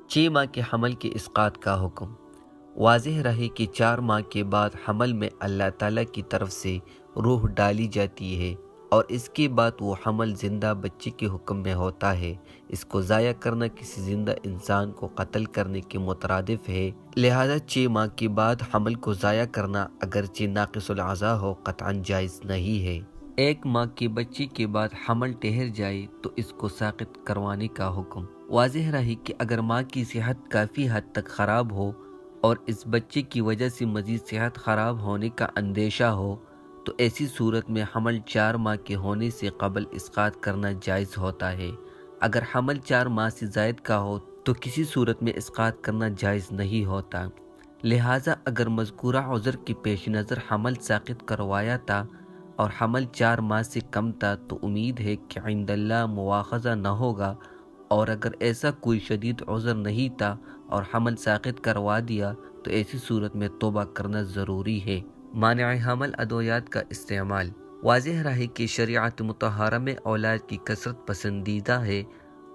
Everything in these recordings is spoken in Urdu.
6 ماہ کے حمل کے اسقاط کا حکم۔ واضح رہے کہ 4 ماہ کے بعد حمل میں اللہ تعالیٰ کی طرف سے روح ڈالی جاتی ہے اور اس کے بعد وہ حمل زندہ بچے کے حکم میں ہوتا ہے۔ اس کو ضائع کرنا کسی زندہ انسان کو قتل کرنے کے مترادف ہے، لہذا 6 ماہ کے بعد حمل کو ضائع کرنا اگرچہ ناقص الاعضاء ہو قطعاً جائز نہیں ہے۔ 1 ماہ کے بچے کے بعد حمل ٹھہر جائے تو اس کو ساقط کروانے کا حکم۔ واضح رہے کہ اگر ماں کی صحت کافی حد تک خراب ہو اور اس بچے کی وجہ سے مزید صحت خراب ہونے کا اندیشہ ہو تو ایسی صورت میں حمل 4 ماہ کے ہونے سے قبل اسقاط کرنا جائز ہوتا ہے۔ اگر حمل 4 ماہ سے زائد کا ہو تو کسی صورت میں اسقاط کرنا جائز نہیں ہوتا۔ لہٰذا اگر مذکورہ عذر کے پیش نظر حمل ساقط کروایا تھا اور حمل 4 ماہ سے کم تھا تو امید ہے کہ عند اللہ مواخذہ نہ ہوگا، اور اگر ایسا کوئی شدید عذر نہیں تھا اور حمل ساقط کروا دیا تو ایسی صورت میں توبہ کرنا ضروری ہے۔ مانع حمل ادویات کا استعمال۔ واضح رہے کہ شریعت مطہرہ میں اولاد کی کثرت پسندیدہ ہے۔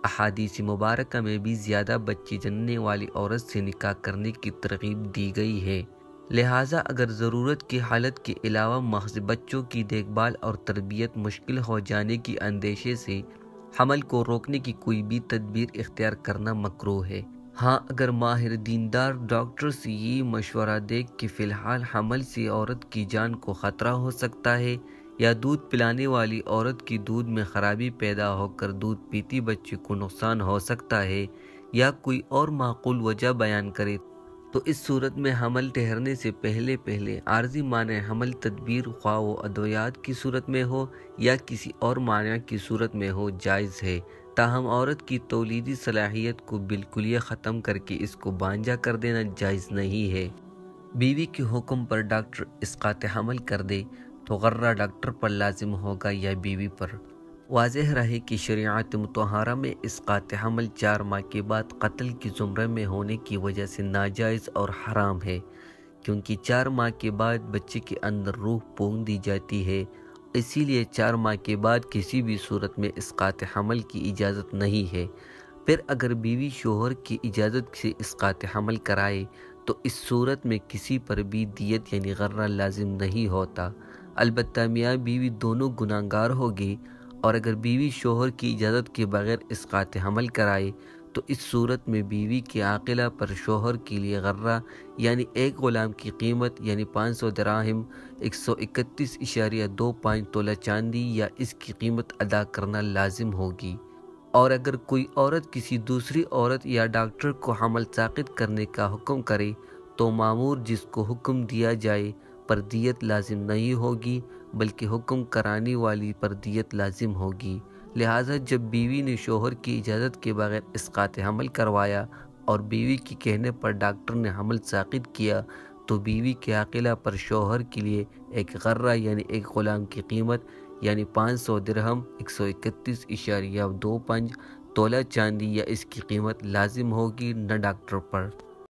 احادیث مبارکہ میں بھی زیادہ بچے جننے والی عورت سے نکاح کرنے کی ترغیب دی گئی ہے، لہٰذا اگر ضرورت کی حالت کے علاوہ محض بچوں کی دیکھ بھال اور تربیت مشکل ہو جانے کی اندیشے سے حمل کو روکنے کی کوئی بھی تدبیر اختیار کرنا مکروہ ہے۔ ہاں، اگر ماہر دیندار ڈاکٹر سے یہ مشورہ دے کہ فی الحال حمل سے عورت کی جان کو خطرہ ہو سکتا ہے، یا دودھ پلانے والی عورت کی دودھ میں خرابی پیدا ہو کر دودھ پیتی بچے کو نقصان ہو سکتا ہے، یا کوئی اور معقول وجہ بیان کرے، تو اس صورت میں حمل ٹھہرنے سے پہلے عارضی مانع حمل تدبیر خواہ وہ ادویات کی صورت میں ہو یا کسی اور مانع کی صورت میں ہو جائز ہے، تاہم عورت کی تولیدی صلاحیت کو بالکلیہ ختم کر کے اس کو بانجھا کر دینا جائز نہیں ہے۔ بیوی کے حکم پر ڈاکٹر اسقاط حمل کر دے تو غرہ ڈاکٹر پر لازم ہوگا یا بیوی پر۔ واضح رہے کہ شریعت مطہرہ میں اسقاط حمل 4 ماہ کے بعد قتل کی زمرے میں ہونے کی وجہ سے ناجائز اور حرام ہے، کیونکہ 4 ماہ کے بعد بچے کے اندر روح پونک دی جاتی ہے، اسی لیے 4 ماہ کے بعد کسی بھی صورت میں اسقاط حمل کی اجازت نہیں ہے۔ پھر اگر بیوی شوہر کی اجازت سے اسقاط حمل کرائے تو اس صورت میں کسی پر بھی دیت یعنی غرہ لازم نہیں ہوتا، البتہ میاں بیوی دونوں گناہگار ہوگی، اور اگر بیوی شوہر کی اجازت کے بغیر اسقاط حمل کرائے تو اس صورت میں بیوی کے عاقلہ پر شوہر کے لیے غرہ یعنی ایک غلام کی قیمت یعنی 500 دراہم 131.25 تولہ چاندی یا اس کی قیمت ادا کرنا لازم ہوگی۔ اور اگر کوئی عورت کسی دوسری عورت یا ڈاکٹر کو حمل ساقط کرنے کا حکم کرے تو مامور جس کو حکم دیا جائے پر دیت لازم نہیں ہوگی، بلکہ حکم کرانے والی پر دیت لازم ہوگی۔ لہٰذا جب بیوی نے شوہر کی اجازت کے بغیر اسقاط حمل کروایا اور بیوی کے کہنے پر ڈاکٹر نے حمل ساقط کیا تو بیوی کے عاقلہ پر شوہر کے لیے ایک غرہ یعنی ایک غلام کی قیمت یعنی 500 درہم 131.25 تولہ چاندی یا اس کی قیمت لازم ہوگی، نہ ڈاکٹر پر۔